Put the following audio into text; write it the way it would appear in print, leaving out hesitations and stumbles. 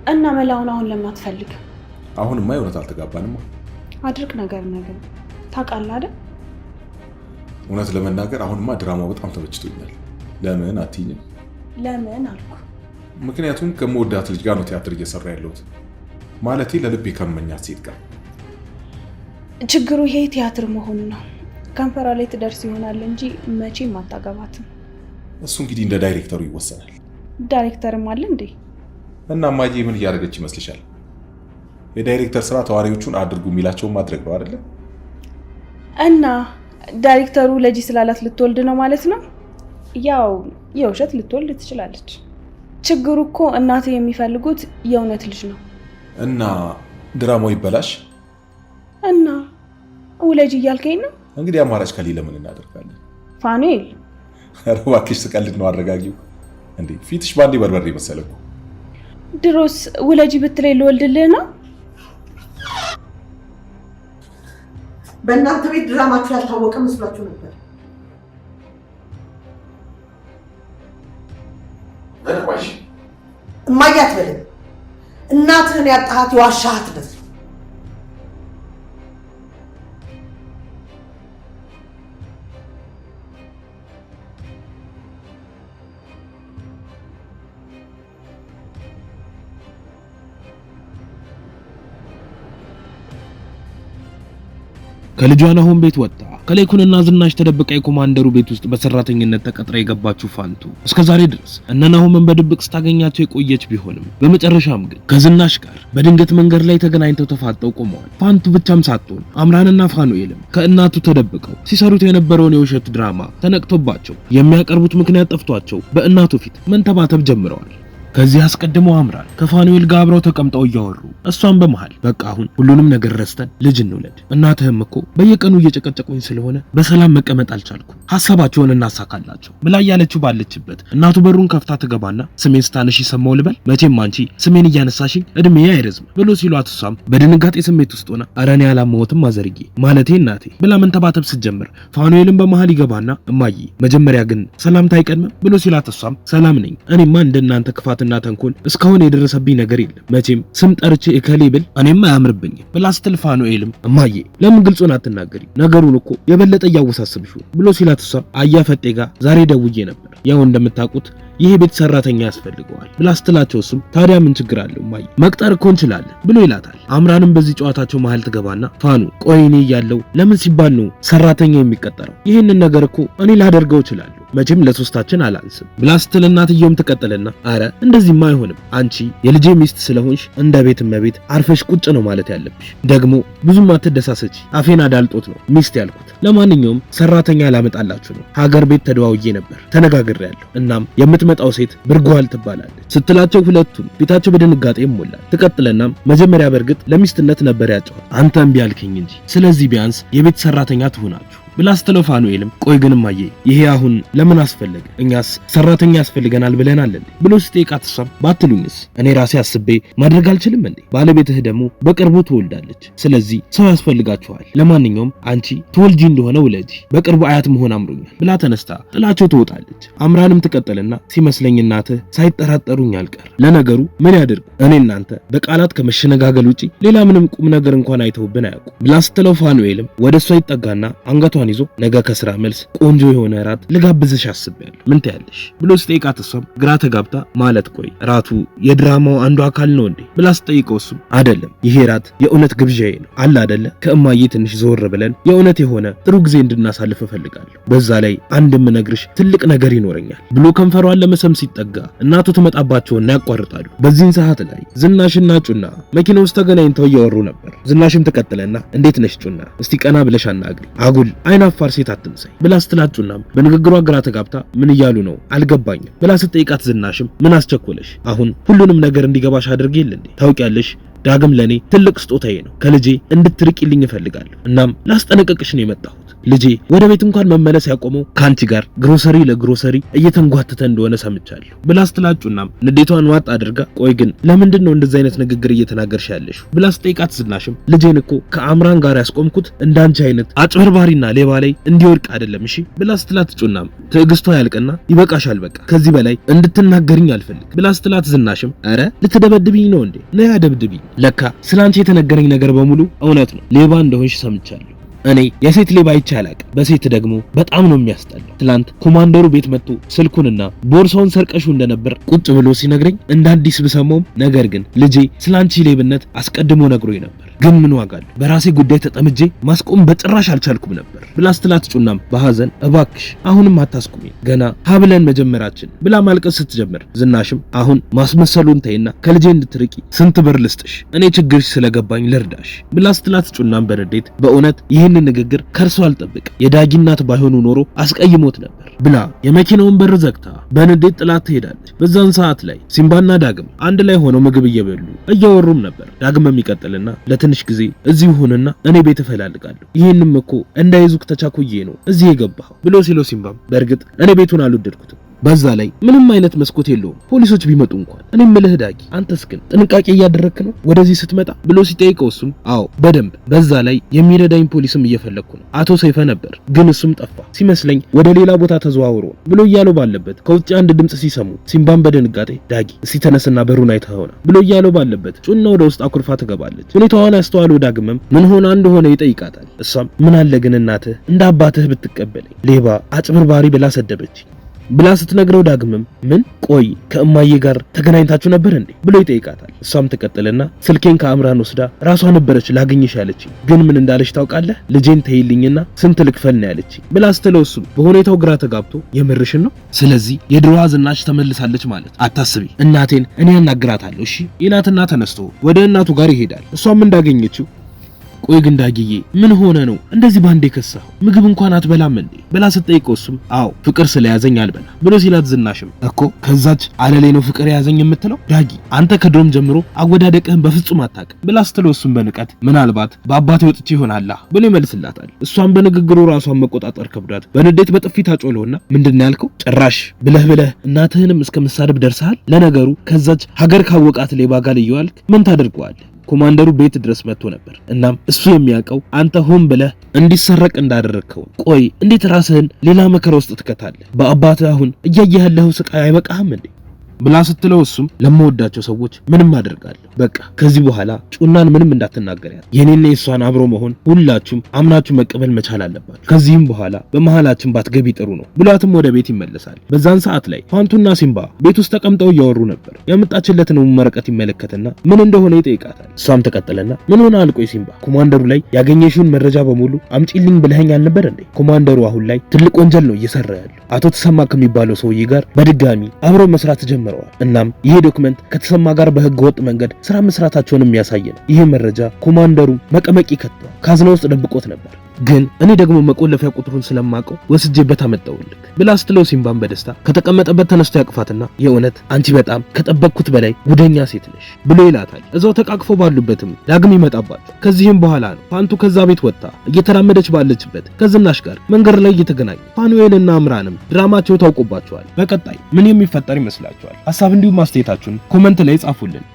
እና መላውን አሁን ለምን አትፈልግም? አሁንማ የእውነት አልተጋባንማ። አድርግ ነገር ታውቃለህ አይደል? እውነት ለመናገር አሁንማ ድራማው በጣም ተመችቶኛል። ለምን አትይኝም? ለምን አልኩ? ምክንያቱም ከመወዳት ልጅ ጋር ነው ቲያትር እየሰራ ያለሁት። ማለቴ ለልቤ ከመኛት ሴት ጋር። ችግሩ ይሄ ቲያትር መሆኑ ነው። ከንፈራ ላይ ትደርስ ይሆናል እንጂ መቼም አታገባትም። እሱ እንግዲህ እንደ ዳይሬክተሩ ይወሰናል። ዳይሬክተርም አለ እንዴ? እና ማዬ ምን እያደረገች ይመስልሻል? የዳይሬክተር ስራ ተዋሪዎቹን አድርጉ የሚላቸውን ማድረግ ነው አይደለ? እና ዳይሬክተሩ ለጂ ስላላት ልትወልድ ነው ማለት ነው? ያው የውሸት ልትወልድ ትችላለች። ችግሩ እኮ እናት የሚፈልጉት የእውነት ልጅ ነው። እና ድራማው ይበላሽ እና ውለጅ እያልከኝ ነው? እንግዲህ አማራጭ ከሌለ ምን እናደርጋለን? ፋኑኤል ኧረ እባክሽ ስቀልድ ነው። አረጋጊው እንዴ! ፊትሽ ባንዴ በርበሬ መሰለኩ። ድሮስ ውለጂ ብትለኝ ልወልድልህ ነው? በእናንተ ቤት ድራማችሁ ያልታወቀ መስሏችሁ ነበር። ወይሽ እማዬ አትበልም። እናትህን ያጣሃት የዋሻሃት ነው። ከልጇ ናሆም ቤት ወጣ። ከሌኩንና ዝናሽ ተደብቃ የኮማንደሩ ቤት ውስጥ በሰራተኝነት ተቀጥራ የገባችው ፋንቱ እስከዛሬ ድረስ እነ ናሆምን በድብቅ ስታገኛቸው የቆየች ቢሆንም በመጨረሻም ግን ከዝናሽ ጋር በድንገት መንገድ ላይ ተገናኝተው ተፋጠው ቆመዋል። ፋንቱ ብቻም ሳትሆን አምራንና ፋኑኤልም ከእናቱ ተደብቀው ሲሰሩት የነበረውን የውሸት ድራማ ተነቅቶባቸው የሚያቀርቡት ምክንያት ጠፍቷቸው በእናቱ ፊት መንተባተብ ጀምረዋል። ከዚህ አስቀድሞ አምራን ከፋኑኤል ጋር አብረው ተቀምጠው እያወሩ እሷን በመሃል በቃ አሁን ሁሉንም ነገር ረስተን ልጅ እንውለድ፣ እናትህም እኮ በየቀኑ እየጨቀጨቁኝ ስለሆነ በሰላም መቀመጥ አልቻልኩም፣ ሐሳባቸውን እናሳካላቸው ብላ ያለችው ባለችበት እናቱ በሩን ከፍታ ትገባና ስሜን ስታነሺ ሰማው ልበል? መቼም አንቺ ስሜን እያነሳሽኝ እድሜ አይረዝም ብሎ ሲሏት እሷም በድንጋጤ ስሜት ውስጥ ሆና ኧረ እኔ አላመሁትም ማዘርጌ ማለቴ እናቴ ብላ መንተባተብ ስትጀምር ፋኑኤልም በመሃል ይገባና እማዬ መጀመሪያ ግን ሰላምታ አይቀድምም ብሎ ሲላት እሷም ሰላም ነኝ፣ እኔማ እንደናንተ ክፋት እና ተንኮል እስካሁን የደረሰብኝ ነገር የለም፣ መቼም ስም ጠርቼ እከሌ ብል እኔማ አያምርብኝም ብላ ስትል ፋኑኤልም እማዬ ለምን ግልጹን አትናገሪ ነገሩን እኮ የበለጠ እያወሳስብሽው ብሎ ሲላት እሷ አያፈጤ ጋር ዛሬ ደውዬ ነበር፣ ያው እንደምታውቁት ይሄ ቤት ሰራተኛ ያስፈልገዋል ብላ ስትላቸው እሱም ታዲያ ምን ችግር አለው እማዬ መቅጠር እኮ እንችላለን ብሎ ይላታል። አምራንም በዚህ ጨዋታቸው መሃል ትገባና ፋኑ ቆይ እኔ እያለሁ ለምን ሲባል ነው ሰራተኛ የሚቀጠረው? ይህንን ነገር እኮ እኔ ላደርገው እችላለሁ መቼም ለሶስታችን አላንስም ብላ ስትል እናትየውም ትቀጥልና አረ እንደዚህማ አይሆንም፣ አንቺ የልጄ ሚስት ስለሆንሽ እንደ ቤት እመቤት አርፈሽ ቁጭ ነው ማለት ያለብሽ፣ ደግሞ ብዙም አትደሳሰች፣ አፌን አዳልጦት ነው ሚስት ያልኩት። ለማንኛውም ሰራተኛ ላመጣላችሁ ነው፣ ሀገር ቤት ተደዋውዬ ነበር ተነጋግሬያለሁ፣ እናም የምትመጣው ሴት ብርጓል ትባላለች ስትላቸው ሁለቱም ፊታቸው በድንጋጤ ይሞላል። ትቀጥለናም መጀመሪያ በርግጥ ለሚስትነት ነበር ያጨዋል፣ አንተ እምቢ አልከኝ እንጂ ስለዚህ ቢያንስ የቤት ሰራተኛ ትሆናችሁ ብላ ስትለው ፋኑኤልም ቆይ ግን እማዬ ይሄ አሁን ለምን አስፈለገ? እኛስ ሰራተኛ ያስፈልገናል ብለናል እንዴ ብሎ ሲጠይቃት እሷም ባትሉኝስ እኔ ራሴ አስቤ ማድረግ አልችልም እንዴ? ባለቤትህ ደግሞ በቅርቡ ትወልዳለች፣ ስለዚህ ሰው ያስፈልጋችኋል። ለማንኛውም አንቺ ትወልጂ እንደሆነ ውለጂ፣ በቅርቡ አያት መሆን አምሮኛል ብላ ተነስታ ጥላቸው ትወጣለች። አምራንም ትቀጥልና ሲመስለኝ እናትህ ሳይጠራጠሩኝ አልቀር፣ ለነገሩ ምን ያድርጉ እኔ እናንተ በቃላት ከመሸነጋገል ውጪ ሌላ ምንም ቁም ነገር እንኳን አይተውብን አያውቁም ብላ ስትለው ፋኑኤልም ወደሷ ይጠጋና አንገቷ ይዞ ነገ ከስራ መልስ ቆንጆ የሆነ ራት ልጋብዝሽ አስቤያለሁ ምን ትያለሽ ብሎ ሲጠይቃት እሷም ግራ ተጋብታ ማለት ቆይ ራቱ የድራማው አንዱ አካል ነው እንዴ ብላ ስጠይቀው እሱም አይደለም ይሄ ራት የእውነት ግብዣዬ ነው አለ አይደለ ከእማዬ ትንሽ ዞር ብለን የእውነት የሆነ ጥሩ ጊዜ እንድናሳልፍ እፈልጋለሁ በዛ ላይ አንድም ነግርሽ ትልቅ ነገር ይኖረኛል ብሎ ከንፈሯን ለመሰም ሲጠጋ እናቱ ተመጣባቸውና ያቋርጣሉ። በዚህን ሰዓት ላይ ዝናሽና ጩና መኪና ውስጥ ተገናኝተው እያወሩ ነበር። ዝናሽም ትቀጥለና እንዴት ነሽ ጩና እስቲ ቀና ብለሽ አናግሪ አጉል አይናፋር ሴት አትምሰይ ብላ ስትላጩናም በንግግሯ ግራ ተጋብታ ምን እያሉ ነው አልገባኝም ብላ ስትጠይቃት ዝናሽም ምን አስቸኮለሽ አሁን ሁሉንም ነገር እንዲገባሽ አድርጌ የለ እንዴ ታውቂያለሽ ዳግም ለኔ ትልቅ ስጦታዬ ነው። ከልጄ እንድትርቂልኝ እፈልጋለሁ። እናም ላስጠነቅቅሽ ነው የመጣሁት። ልጄ ወደ ቤት እንኳን መመለስ ያቆመው ካንቺ ጋር ግሮሰሪ ለግሮሰሪ እየተንጓተተ እንደሆነ ሰምቻለሁ ብላ ስትላጩናም ንዴቷን ዋጥ አድርጋ ቆይ ግን ለምንድን ነው እንደዚህ አይነት ንግግር እየተናገርሽ ያለሽው ብላ ስጠይቃት ዝናሽም ልጄን እኮ ከአምራን ጋር ያስቆምኩት እንዳንቺ አይነት አጭበርባሪና ሌባ ላይ እንዲወድቅ አይደለም እሺ ብላ ስትላጭናም ትዕግስቷ ያልቅና ይበቃሻል በቃ ከዚህ በላይ እንድትናገርኝ አልፈልግ ብላ ስትላት ዝናሽም አረ ልትደበድብኝ ነው እንዴ ነያ ደብድብኝ ለካ ስላንቺ የተነገረኝ ነገር በሙሉ እውነት ነው ሌባ እንደሆንሽ ሰምቻለሁ እኔ የሴት ሌባ አይቼ አላቅም በሴት ደግሞ በጣም ነው የሚያስጠላው ትላንት ኮማንደሩ ቤት መጥቶ ስልኩንና ቦርሳውን ሰርቀሹ እንደነበር ቁጭ ብሎ ሲነግረኝ እንደ አዲስ ብሰማውም ነገር ግን ልጄ ስላንቺ ሌብነት አስቀድሞ ነግሮኝ ነበር ግን ምን ዋጋ አለው በራሴ ጉዳይ ተጠምጄ ማስቆም በጭራሽ አልቻልኩም ነበር ብላ ስትላት ጩናም በሐዘን እባክሽ አሁንም አታስቁሚ ገና ሀብለን መጀመራችን ብላ ማልቀስ ስትጀምር ዝናሽም አሁን ማስመሰሉን ተይና ከልጄ እንድትርቂ ስንት ብር ልስጥሽ እኔ ችግርሽ ስለገባኝ ልርዳሽ ብላ ስትላት ጩናም በንዴት በእውነት ይህንን ንግግር ከርሷ አልጠብቅ የዳጊ እናት ባይሆኑ ኖሮ አስቀይሞት ነበር ብላ የመኪናውን በር ዘግታ በንዴት ጥላት ትሄዳለች በዛን ሰዓት ላይ ሲምባና ዳግም አንድ ላይ ሆነው ምግብ እየበሉ እያወሩም ነበር ዳግም የሚቀጥልና ለትንሽ ጊዜ እዚህ ሆነና እኔ ቤት እፈላልጋለሁ ይሄንም እኮ እንዳይዙክ ተቻኩዬ ነው እዚህ የገባው ብሎ ሲለው ሲምባም በእርግጥ እኔ ቤቱን አልወደድኩትም በዛ ላይ ምንም አይነት መስኮት የለውም ፖሊሶች ቢመጡ እንኳን እኔ ምልህ ዳጊ አንተስ ግን ጥንቃቄ እያደረክ ነው ወደዚህ ስትመጣ ብሎ ሲጠይቀው እሱም አዎ በደንብ በዛ ላይ የሚረዳኝ ፖሊስም እየፈለኩ ነው አቶ ሰይፈ ነበር ግን እሱም ጠፋ ሲመስለኝ ወደ ሌላ ቦታ ተዘዋውሮ ብሎ እያለው ባለበት ከውጭ አንድ ድምጽ ሲሰሙ ሲምባን በድንጋጤ ዳጊ እስቲ ተነስና በሩን አይተኸውና ብሎ እያለው ባለበት ጩና ወደ ውስጥ አኩርፋ ትገባለች ሁኔታዋን ያስተዋለው ዳግምም ምን ሆነ እንደሆነ ይጠይቃታል እሷም ምን አለ ግን እናትህ እንደ አባትህ ብትቀበለኝ ሌባ አጭበርባሪ ብላ ሰደበች ብላ ስትነግረው ዳግምም ምን ቆይ ከእማዬ ጋር ተገናኝታችሁ ነበር እንዴ ብሎ ይጠይቃታል እሷም ትቀጥልና ስልኬን ከአምራን ወስዳ ራሷ ነበረች ላገኝሽ ያለችኝ ግን ምን እንዳለች ታውቃለህ ልጄን ተይልኝና ስንት ልክፈል ነው ያለችኝ ብላ ስትለው እሱም በሁኔታው ግራ ተጋብቶ የምርሽን ነው ስለዚህ የድሮዋ ዝናሽ ተመልሳለች ማለት አታስቢ እናቴን እኔ ያናግራታለሁ እሺ ይላትና ተነስቶ ወደ እናቱ ጋር ይሄዳል እሷም እንዳገኘችው ቆይ ግን ዳጊዬ ምን ሆነ ነው እንደዚህ ባንዴ ከሳው ምግብ እንኳን አትበላም እንዴ ብላ ስትጠይቀው እሱም አዎ ፍቅር ስለያዘኝ አልበላ ብሎ ሲላት ዝናሽም እኮ ከዛች አለሌ ነው ፍቅር ያዘኝ የምትለው ዳጊ አንተ ከድሮም ጀምሮ አወዳደቅህን በፍጹም አታውቅም ብላ ስትለው እሱም በንቀት ምናልባት በአባቴ ወጥቼ ይሆናል ብሎ ይመልስላታል እሷም በንግግሩ ራሷን መቆጣጠር ከብዳት በንዴት በጥፊ ታጮለውና ምንድነው ያልከው ጭራሽ ብለህ እስከ መሳደብ ደርሰሃል ለነገሩ ከዛች ሀገር ካወቃት ሌባ ጋር ልየዋልክ ምን ታደርገዋለህ ኮማንደሩ ቤት ድረስ መጥቶ ነበር እናም እሱ የሚያውቀው አንተ ሆን ብለህ እንዲሰረቅ እንዳደረግከው ቆይ እንዴት ራስህን ሌላ መከራ ውስጥ ትከታለህ በአባትህ አሁን እያየህ ያለኸው ስቃይ አይበቃህም እንዴ ብላ ስትለው እሱም ለማወዳቸው ሰዎች ምንም አደርጋለሁ በቃ ከዚህ በኋላ ጩናን ምንም እንዳትናገሪያት የኔና የሷን አብሮ መሆን ሁላችሁም አምናችሁ መቀበል መቻል አለባችሁ ከዚህም በኋላ በመሃላችን ባትገቢ ጥሩ ነው ብሏትም ወደ ቤት ይመለሳል በዛን ሰዓት ላይ ፋንቱና ሲምባ ቤት ውስጥ ተቀምጠው እያወሩ ነበር ያመጣችለትን ወረቀት ይመለከትና ምን እንደሆነ ይጠይቃታል እሷም ተቀጠለና ምን ሆነ አልቆይ ሲምባ ኮማንደሩ ላይ ያገኘሽውን መረጃ በሙሉ አምጪልኝ ብለኸኝ አልነበር እንዴ ኮማንደሩ አሁን ላይ ትልቅ ወንጀል ነው እየሰራ ያለው አቶ ተሰማ ከሚባለው ሰውዬ ጋር በድጋሚ አብሮ መስራት ጀመረዋል እናም ይሄ ዶክመንት ከተሰማ ጋር በህገ ወጥ መንገድ ስራ መስራታቸውን የሚያሳይ ነው ይሄ መረጃ ኮማንደሩ መቀመቂ ከተው ካዝና ውስጥ ደብቆት ነበር ግን እኔ ደግሞ መቆለፊያ ቁጥሩን ስለማቀው ወስጄበት አመጣውልክ ብላ ስትለው ሲምባን በደስታ ከተቀመጠበት ተነስቶ ያቅፋትና የእውነት አንቺ በጣም ከጠበቅኩት በላይ ጉደኛ ሴት ነሽ ብሎ ይላታል እዛው ተቃቅፎ ባሉበትም ዳግም ይመጣባቸው ከዚህም በኋላ ነው ፋንቱ ከዛ ቤት ወጣ እየተራመደች ባለችበት ከዝናሽ ጋር መንገድ ላይ እየተገናኙ ፋኑኤልና አምራንም ድራማቸው ታውቆባቸዋል በቀጣይ ምን የሚፈጠር ይመስላችኋል ሐሳብ እንዲሁም አስተያየታችሁን ኮሜንት ላይ ጻፉልን